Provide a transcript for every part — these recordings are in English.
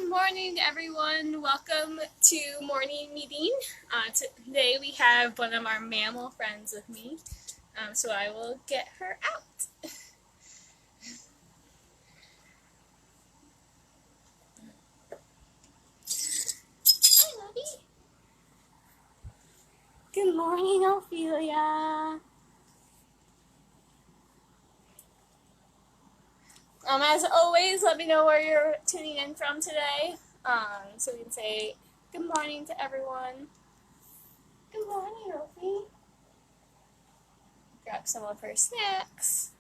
morning, everyone. Welcome to morning meeting. Today we have one of our mammal friends with me, so I will get her out. Hi, Lovey. Good morning, Ophelia. As always, let me know where you're tuning in from today, so we can say good morning to everyone. Good morning, Ophi. Grab some of her snacks.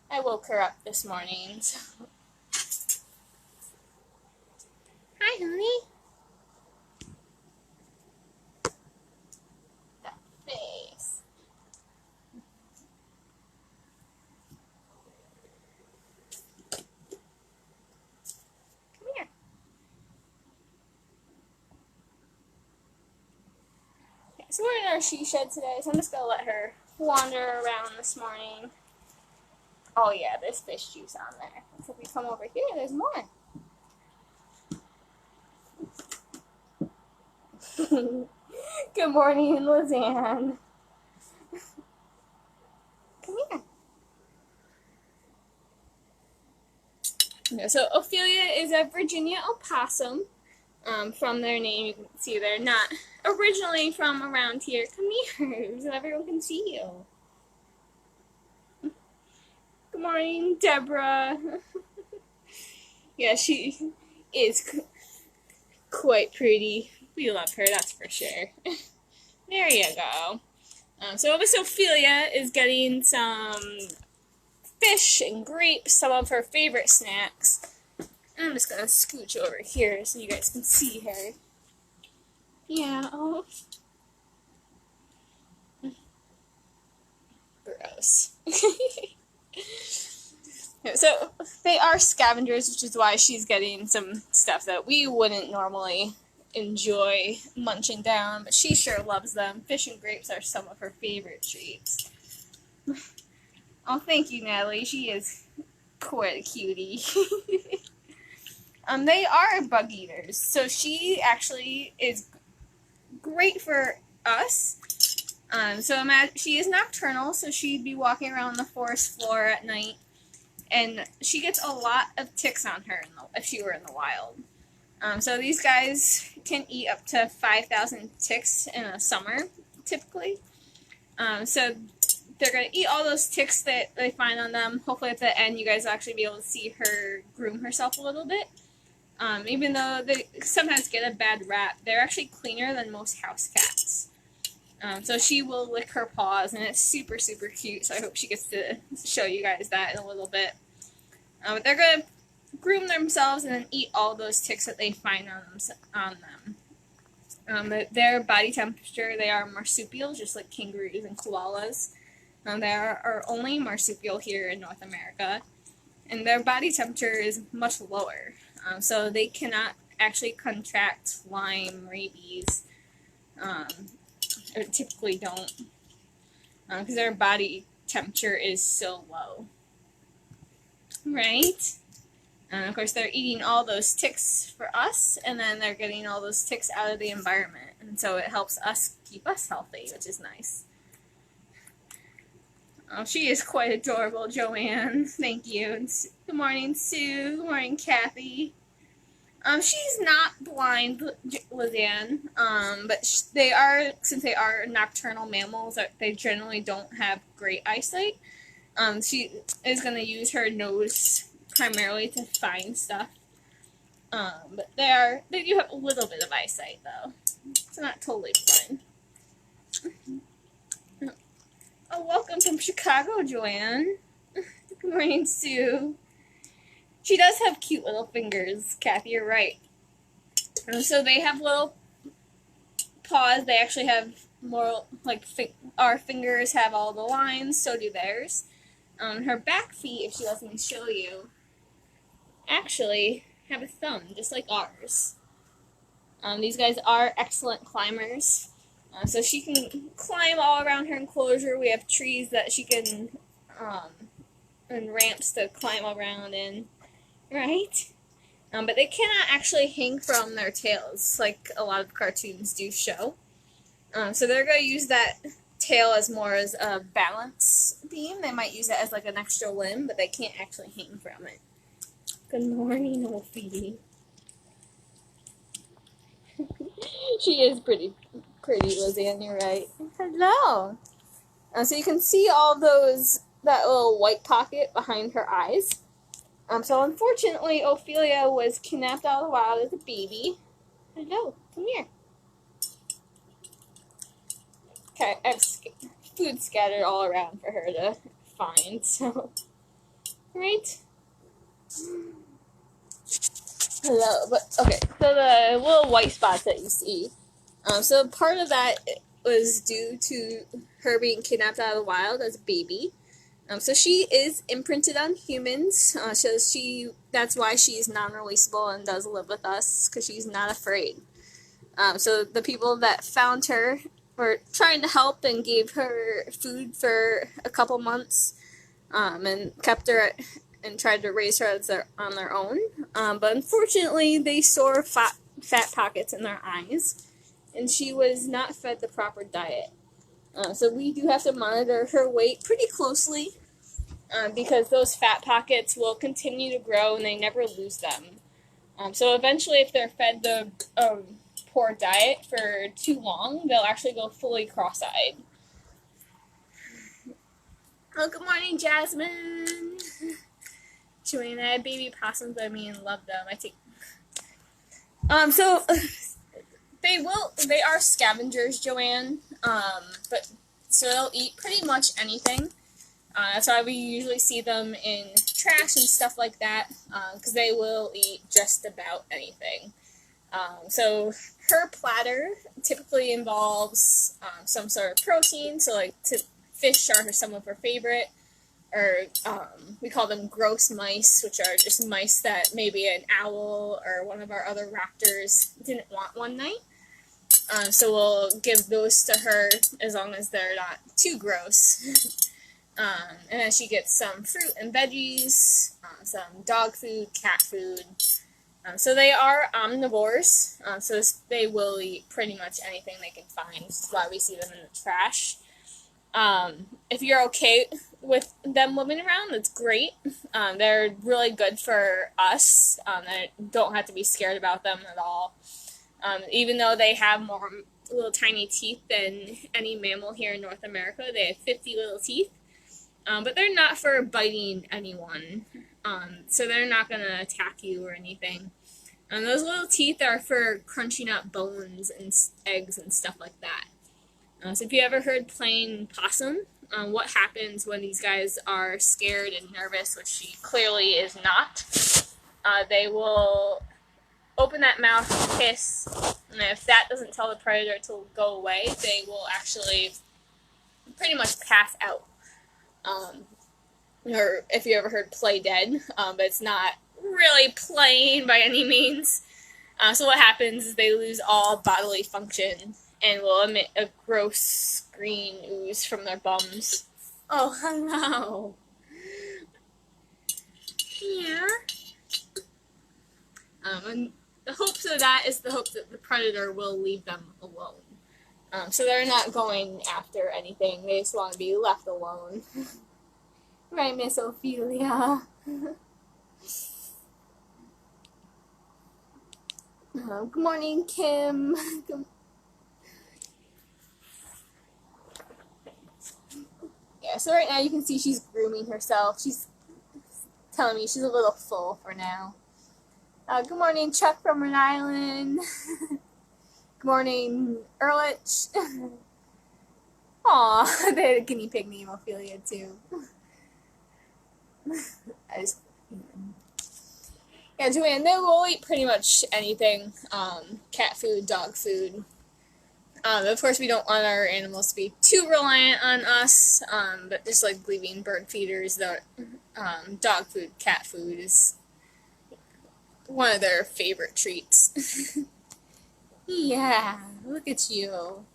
I woke her up this morning. So. Hi, honey. That face. Come here. Okay, so we're in our she shed today, so I'm just gonna let her wander around this morning. Oh yeah, there's fish juice on there. So if we come over here, there's more. Good morning, Lizanne. Come here. Okay, so Ophelia is a Virginia opossum. From their name, you can see they're not originally from around here. Come here, so everyone can see you. Good morning, Deborah. Yeah, she is quite pretty. We love her, that's for sure. There you go. So Miss Ophelia is getting some fish and grapes, some of her favorite snacks. I'm just gonna scooch over here so you guys can see her. Yeah, oh. Gross. So they are scavengers, which is why she's getting some stuff that we wouldn't normally enjoy munching down, but she sure loves them. Fish and grapes are some of her favorite treats. Oh, thank you, Natalie. She is quite a cutie. They are bug eaters, so she actually is great for us. She is nocturnal, so she'd be walking around the forest floor at night, and she gets a lot of ticks on her if she were in the wild. So these guys can eat up to 5,000 ticks in a summer, typically. So they're going to eat all those ticks that they find on them. Hopefully at the end you guys will actually be able to see her groom herself a little bit. Even though they sometimes get a bad rap, they're actually cleaner than most house cats. So she will lick her paws, and it's super, super cute, so I hope she gets to show you guys that in a little bit. But they're going to groom themselves and then eat all those ticks that they find on them. Their body temperature, they are marsupial, just like kangaroos and koalas. They are our only marsupial here in North America, and their body temperature is much lower. So they cannot actually contract Lyme, rabies, or typically don't, because their body temperature is so low. Right? And of course they're eating all those ticks for us, and then they're getting all those ticks out of the environment, and so it helps us keep us healthy, which is nice. Oh, she is quite adorable, Joanne. Thank you. And good morning, Sue. Good morning, Kathy. She's not blind, Lizanne, but since they are nocturnal mammals, they generally don't have great eyesight. She is going to use her nose primarily to find stuff. But they do have a little bit of eyesight, though. It's not totally blind. Oh, welcome from Chicago, Joanne. Good morning, Sue. She does have cute little fingers, Kathy, you're right. So they have little paws. They actually have more, like, our fingers have all the lines, so do theirs. Her back feet, if she lets me show you, actually have a thumb, just like ours. These guys are excellent climbers. So she can climb all around her enclosure. We have trees that she can, and ramps to climb around in, right? But they cannot actually hang from their tails like a lot of cartoons do show. So they're going to use that tail as more as a balance beam. They might use it as like an extra limb, but they can't actually hang from it. Good morning, Ophelia. She is pretty, Lizanne, you're right. Hello. So you can see all that little white pocket behind her eyes. So unfortunately, Ophelia was kidnapped out of the wild as a baby. Hello, come here. Okay, I have food scattered all around for her to find, so... Right? Hello, but, okay, so the little white spots that you see, so part of that was due to her being kidnapped out of the wild as a baby. So she is imprinted on humans, so that's why she's non-releasable and does live with us, because she's not afraid. So the people that found her were trying to help and gave her food for a couple months, and kept her and tried to raise her on their own. But unfortunately, they saw fat pockets in their eyes, and she was not fed the proper diet. So we do have to monitor her weight pretty closely, because those fat pockets will continue to grow and they never lose them. So eventually, if they're fed the poor diet for too long, they'll actually go fully cross-eyed. Oh, good morning, Jasmine. Joanna, I had baby possums. I mean, love them. So they are scavengers, Joanne. But so they'll eat pretty much anything. That's why we usually see them in trash and stuff like that, because they will eat just about anything. So her platter typically involves some sort of protein, so like fish are some of her favorite, or we call them gross mice, which are just mice that maybe an owl or one of our other raptors didn't want one night. So we'll give those to her as long as they're not too gross. And then she gets some fruit and veggies, some dog food, cat food. So they are omnivores, so they will eat pretty much anything they can find. That's why we see them in the trash. If you're okay with them living around, that's great. They're really good for us. They don't have to be scared about them at all. Even though they have more little tiny teeth than any mammal here in North America, they have 50 little teeth. But they're not for biting anyone. So they're not going to attack you or anything. And those little teeth are for crunching up bones and eggs and stuff like that. So if you ever heard playing possum, what happens when these guys are scared and nervous, which she clearly is not, they will open that mouth and hiss, and if that doesn't tell the predator to go away, they will actually pretty much pass out. Or if you ever heard play dead, but it's not really playing by any means. So what happens is they lose all bodily function and will emit a gross green ooze from their bums. Oh, hello. Yeah. And the hopes of that is the hope that the predator will leave them alone. So they're not going after anything. They just want to be left alone. Right, Miss Ophelia? Good morning, Kim. Yeah, so right now you can see she's grooming herself. She's telling me she's a little full for now. Good morning, Chuck from Rhode Island. Good morning, Ehrlich. Aw, they had a guinea pig named Ophelia, too. Yeah, Joanne, they will eat pretty much anything. Cat food, dog food. Of course, we don't want our animals to be too reliant on us, but just like leaving bird feeders, dog food, cat food is one of their favorite treats. Yeah, look at you.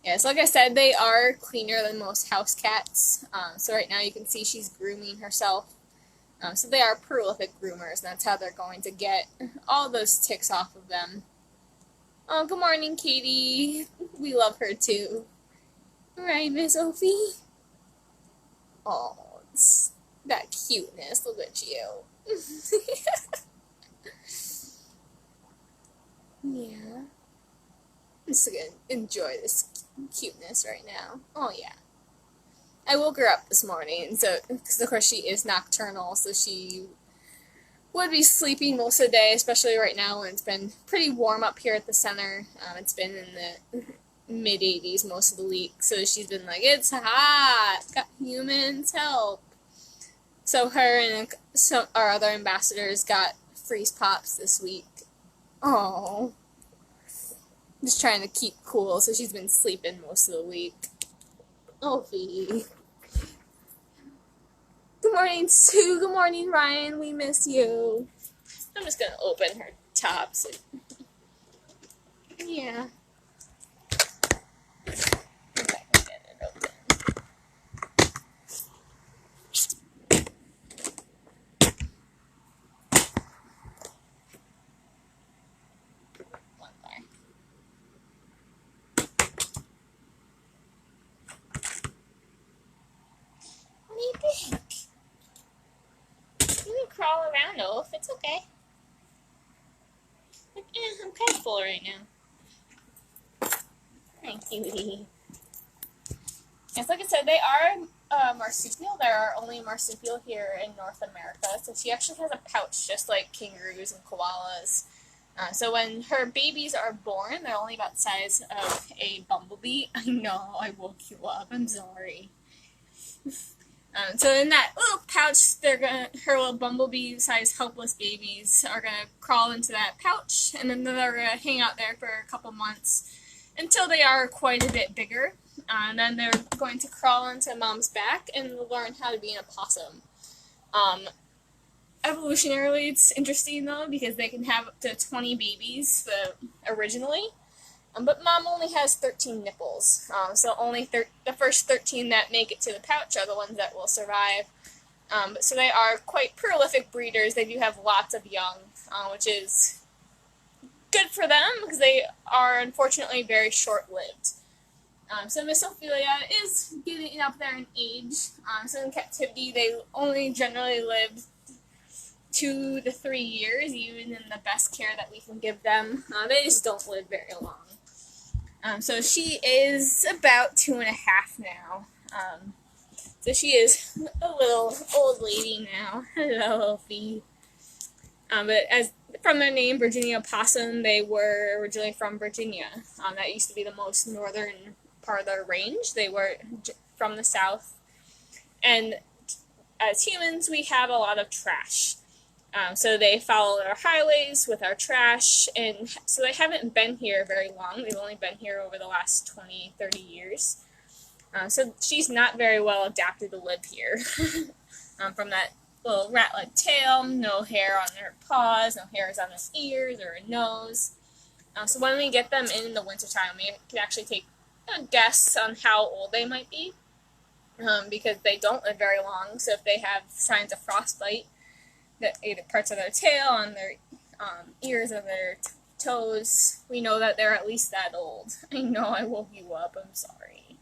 Yeah, so like I said, they are cleaner than most house cats. So right now you can see she's grooming herself. So they are prolific groomers, and that's how they're going to get all those ticks off of them. Oh, good morning, Katie. We love her too. Right, Miss Ophi? Oh, it's that cuteness. Look at you. Yeah. I'm just gonna enjoy this cuteness right now. Oh, yeah. I woke her up this morning, so because of course she is nocturnal, so she would be sleeping most of the day, especially right now when it's been pretty warm up here at the center. It's been in the mid-80s most of the week, so she's been like, it's hot, got humans, help. So her and some our other ambassadors got freeze pops this week. Oh, just trying to keep cool, so she's been sleeping most of the week. Ophi. Good morning, Sue. Good morning, Ryan. We miss you. I'm just gonna open her top. So... yeah. Okay, we'll get it open. One more. What do you think? You can crawl around, Oph. It's okay. I'm kind of full right now. Thank you. Yes, like I said, they are marsupial. There are only marsupial here in North America. So she actually has a pouch, just like kangaroos and koalas. So when her babies are born, they're only about the size of a bumblebee. I know, I woke you up. I'm sorry. So in that little pouch, her little bumblebee-sized helpless babies are gonna crawl into that pouch, and then they're gonna hang out there for a couple months until they are quite a bit bigger. And then they're going to crawl into mom's back and learn how to be an opossum. Evolutionarily, it's interesting though because they can have up to 20 babies originally. But mom only has 13 nipples, so only the first 13 that make it to the pouch are the ones that will survive. So they are quite prolific breeders. They do have lots of young, which is good for them because they are unfortunately very short-lived. So Miss Ophelia is getting up there in age. So in captivity, they only generally live 2 to 3 years, even in the best care that we can give them. They just don't live very long. So she is about 2.5 now. So she is a little old lady now. Hello, Ophi. But as from their name, Virginia Opossum, they were originally from Virginia. That used to be the most northern part of their range. They were from the south. And as humans, we have a lot of trash. So they follow our highways with our trash, and so they haven't been here very long. They've only been here over the last 20, 30 years. So she's not very well adapted to live here. From that little rat-like tail, no hair on her paws, no hairs on her ears or her nose. So when we get them in the wintertime, we can actually take a guess on how old they might be, because they don't live very long. So if they have signs of frostbite, that either parts of their tail, on their ears, or their toes, we know that they're at least that old. I know I woke you up. I'm sorry.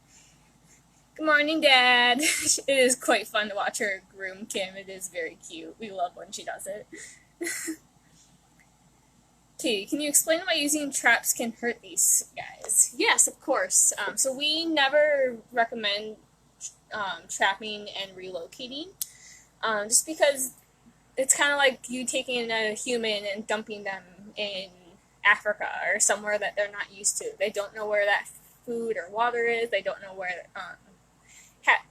Good morning, Dad. It is quite fun to watch her groom Kim. It is very cute. We love when she does it. Okay, can you explain why using traps can hurt these guys? Yes, of course. So we never recommend trapping and relocating, just because it's kind of like you taking a human and dumping them in Africa or somewhere that they're not used to. They don't know where that food or water is. They don't know where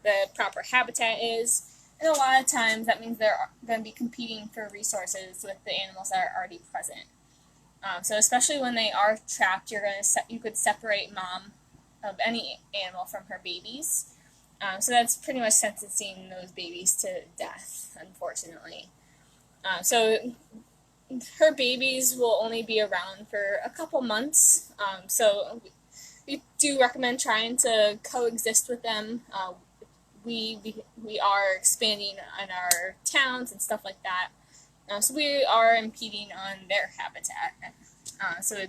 the proper habitat is. And a lot of times that means they're going to be competing for resources with the animals that are already present. So especially when they are trapped, you could separate mom of any animal from her babies. So that's pretty much sentencing those babies to death, unfortunately. So her babies will only be around for a couple months, so we do recommend trying to coexist with them we are expanding on our towns and stuff like that. So we are impeding on their habitat. So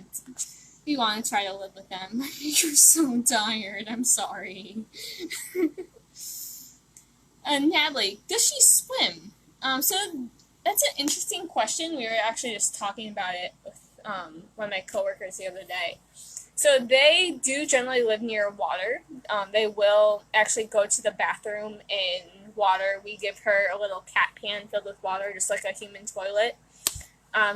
we want to try to live with them. You're so tired. I'm sorry. Natalie, does she swim? So that's an interesting question. We were actually just talking about it with one of my coworkers the other day. So they do generally live near water. They will actually go to the bathroom in water. We give her a little cat pan filled with water, just like a human toilet.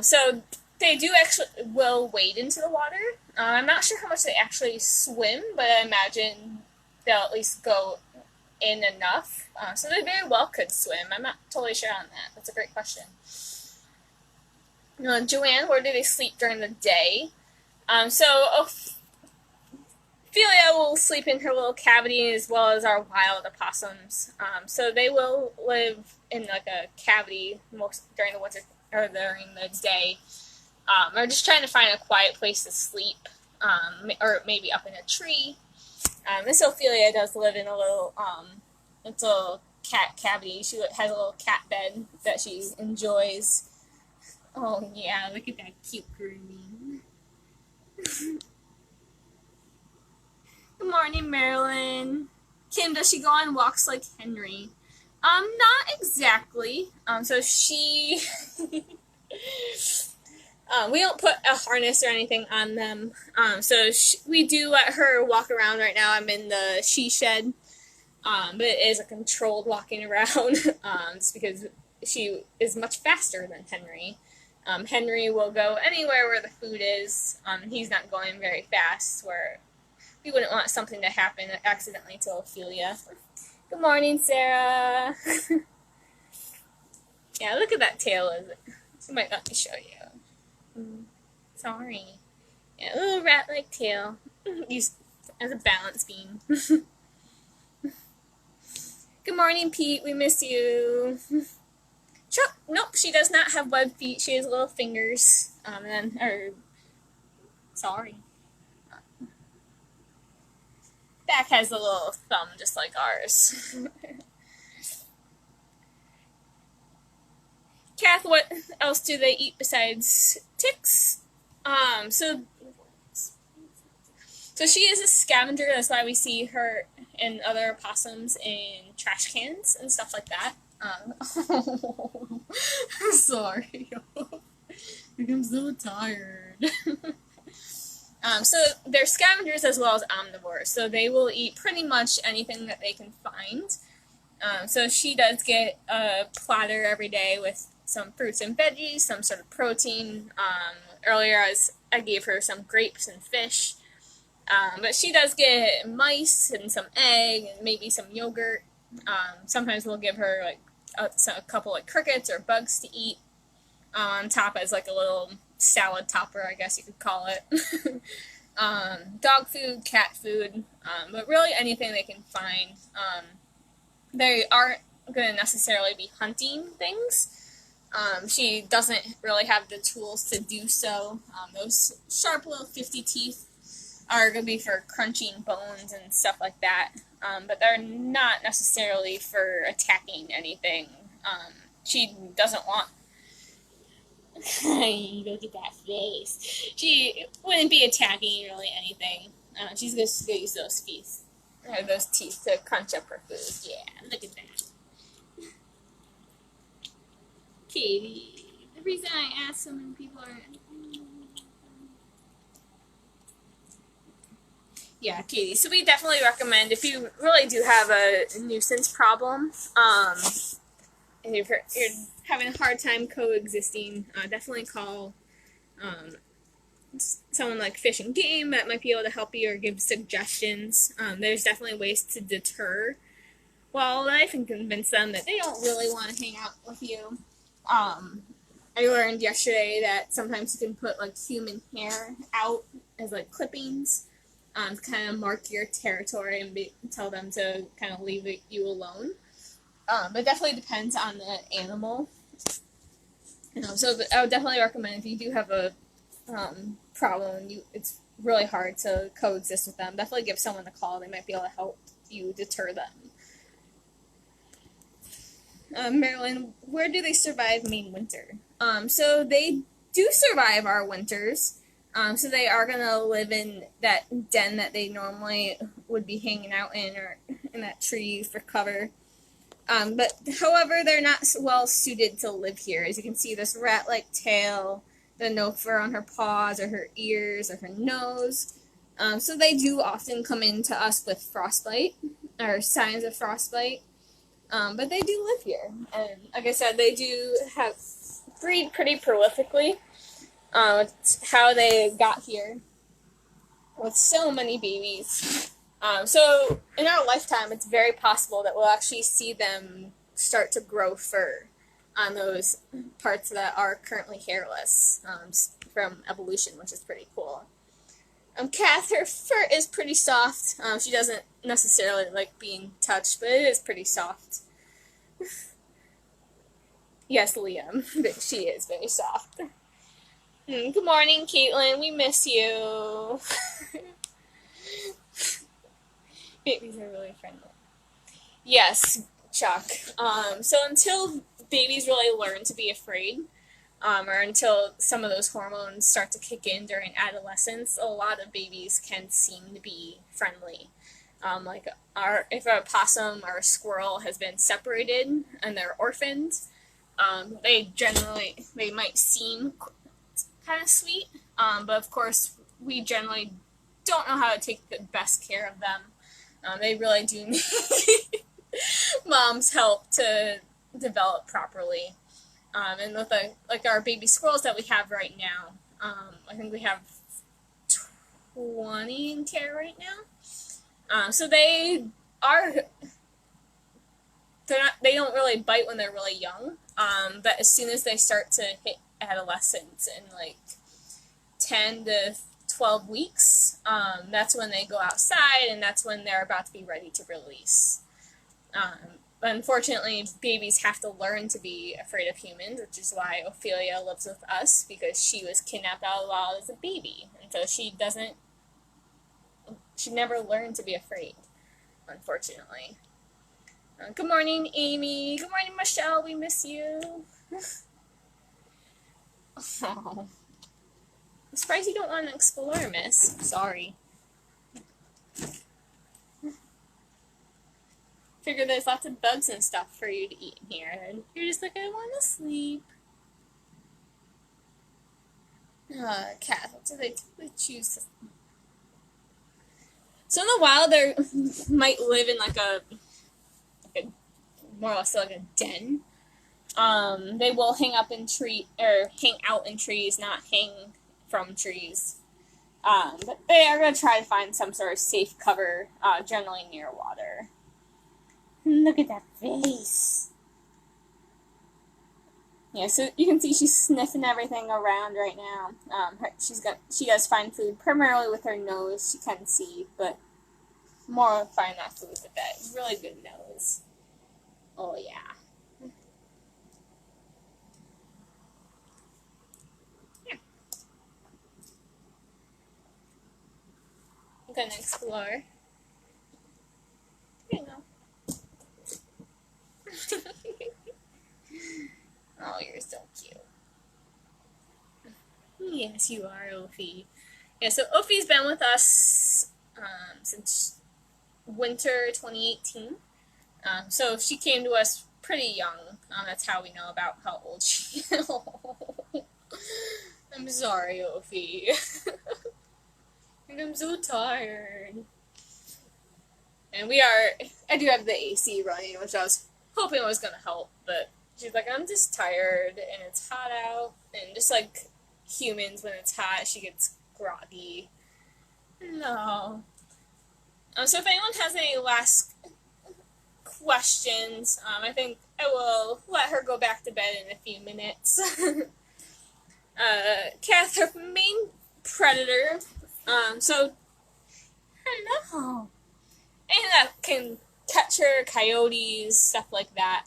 So they do actually will wade into the water. I'm not sure how much they actually swim, but I imagine they'll at least go in enough. So they very well could swim. I'm not totally sure on that. That's a great question. Joanne, where do they sleep during the day? So Ophelia will sleep in her little cavity as well as our wild opossums. So they will live in like a cavity most during the winter or during the day. Or just trying to find a quiet place to sleep, or maybe up in a tree. Miss Ophelia does live in a little cat cavity. She has a little cat bed that she enjoys. Oh yeah, look at that cute grooming. Good morning, Marilyn. Kim, does she go on walks like Henry? Not exactly. So she... we don't put a harness or anything on them. So we do let her walk around right now. I'm in the she shed. But it is a controlled walking around, just because she is much faster than Henry. Henry will go anywhere where the food is. He's not going very fast, where we wouldn't want something to happen accidentally to Ophelia. Good morning, Sarah. Yeah, look at that tail. You might let me show you. Sorry. Yeah, a little rat-like tail. Used as a balance beam. Good morning, Pete. We miss you. Nope, she does not have webbed feet. She has little fingers. Sorry. Back has a little thumb just like ours. Kath, what else do they eat besides ticks? So she is a scavenger. That's why we see her and other opossums in trash cans and stuff like that. I'm sorry. I'm so tired. So they're scavengers as well as omnivores. So they will eat pretty much anything that they can find. So she does get a platter every day with some fruits and veggies, some sort of protein. Earlier I gave her some grapes and fish. But she does get mice and some egg and maybe some yogurt. Sometimes we'll give her like a couple like crickets or bugs to eat on top as like a little salad topper, I guess you could call it. Dog food, cat food, but really anything they can find. They aren't going to necessarily be hunting things. She doesn't really have the tools to do so. Those sharp little 50 teeth are going to be for crunching bones and stuff like that, but they're not necessarily for attacking anything. She doesn't want... Look at that face. She wouldn't be attacking really anything. She's going to use those teeth to crunch up her food. Yeah, look at that. Katie, the reason I asked so many people are... Yeah, Katie. So we definitely recommend, if you really do have a nuisance problem, and if you're having a hard time coexisting, definitely call someone like Fish and Game that might be able to help you or give suggestions. There's definitely ways to deter wildlife and convince them that they don't really want to hang out with you. I learned yesterday that sometimes you can put like human hair out as like clippings to kind of mark your territory and tell them to kind of leave you alone. But it definitely depends on the animal. So I would definitely recommend, if you do have a problem, it's really hard to coexist with them, definitely give someone a call. They might be able to help you deter them. Marilyn, where do they survive Maine winter? So they do survive our winters. So they are gonna live in that den that they normally would be hanging out in, or in that tree for cover. But however, they're not well suited to live here. As you can see, this rat-like tail, the no fur on her paws or her ears or her nose. So they do often come into us with frostbite or signs of frostbite. But they do live here, and like I said, they do breed pretty prolifically. It's how they got here with so many babies. So in our lifetime, it's very possible that we'll actually see them start to grow fur on those parts that are currently hairless, from evolution, which is pretty cool. Kath, her fur is pretty soft. She doesn't necessarily like being touched, but it is pretty soft. Yes, Liam, she is very soft. Good morning, Caitlin. We miss you. Babies are really friendly. Yes, Chuck. So until babies really learn to be afraid, or until some of those hormones start to kick in during adolescence, a lot of babies can seem to be friendly. Like if a possum or a squirrel has been separated and they're orphaned, they might seem kind of sweet, but of course we generally don't know how to take the best care of them. They really do need mom's help to develop properly. And with our baby squirrels that we have right now, I think we have 20 in care right now. So they don't really bite when they're really young. But as soon as they start to hit adolescence in like 10 to 12 weeks, that's when they go outside, and that's when they're about to be ready to release. Unfortunately, babies have to learn to be afraid of humans, which is why Ophelia lives with us, because she was kidnapped out of the wild as a baby, and so she never learned to be afraid, unfortunately. Good morning, Amy. Good morning, Michelle. We miss you. Oh. I'm surprised you don't want to explore, miss. Sorry. Figure there's lots of bugs and stuff for you to eat in here, and you're just like, I want to sleep. Cat, what do they choose to... So in the wild, they might live in like a more or less like a den. They will hang out in trees, not hang from trees. But they are going to try to find some sort of safe cover, generally near water. Look at that face. Yeah, so you can see she's sniffing everything around right now. She does find food primarily with her nose. She can see, but more find that food with that really good nose. Oh yeah. I'm gonna explore. Here you go. Oh, you're so cute. Yes, you are, Ophi. Yeah, so Ophi's been with us since winter 2018. So she came to us pretty young. That's how we know about how old she is. I'm sorry, Ophi. I'm so tired. And I do have the AC running, which I was hoping was going to help, but she's like, I'm just tired, and it's hot out, and just like humans, when it's hot, she gets groggy. No. So if anyone has any last questions, I think I will let her go back to bed in a few minutes. Kath, her main predator, so, I don't know. And that can catch her, coyotes, stuff like that.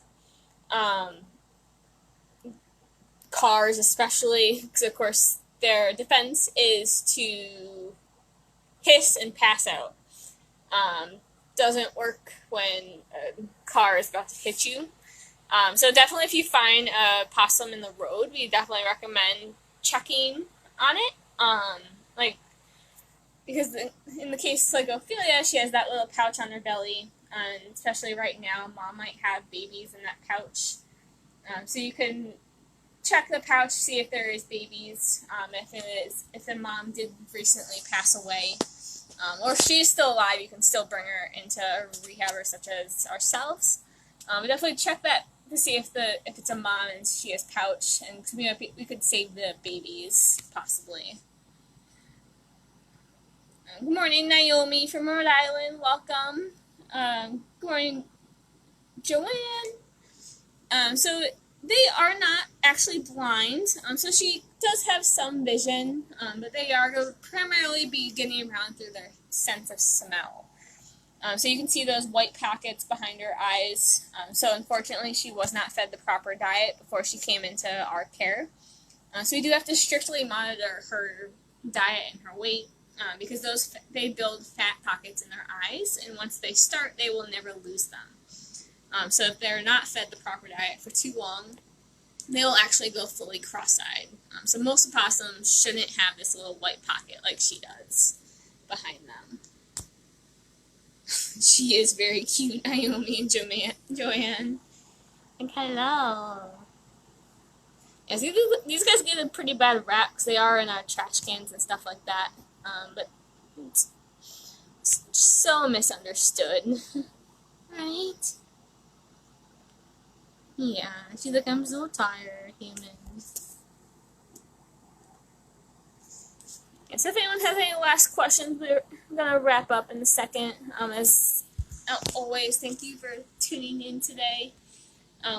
Cars especially, because of course their defense is to hiss and pass out. Doesn't work when a car is about to hit you. So definitely if you find a possum in the road, we definitely recommend checking on it. Like, because in the case like Ophelia, she has that little pouch on her belly, and especially right now, mom might have babies in that pouch. So you can check the pouch, see if there is babies. If the mom did recently pass away, or if she's still alive, you can still bring her into a rehabber such as ourselves. We definitely check that to see if it's a mom and she has pouch, and we could save the babies possibly. Good morning, Naomi from Rhode Island. Welcome. Good morning, Joanne. So they are not actually blind. So she does have some vision, but they are going to primarily be getting around through their sense of smell. So you can see those white pockets behind her eyes. So unfortunately, she was not fed the proper diet before she came into our care. So we do have to strictly monitor her diet and her weight, because they build fat pockets in their eyes, and once they start, they will never lose them. So if they're not fed the proper diet for too long, they will actually go fully cross-eyed. So most opossums shouldn't have this little white pocket like she does behind them. She is very cute, Naomi and Joanne. And hello. Yeah, these guys get a pretty bad rap because they are in our trash cans and stuff like that. But it's so misunderstood. Right? Yeah, she becomes a little tired, humans. And so if anyone has any last questions, we're going to wrap up in a second. As always, thank you for tuning in today.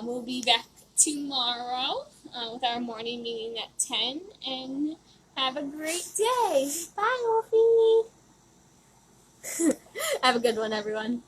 We'll be back tomorrow with our morning meeting at 10, and have a great day. Bye, Wolfie. Have a good one, everyone.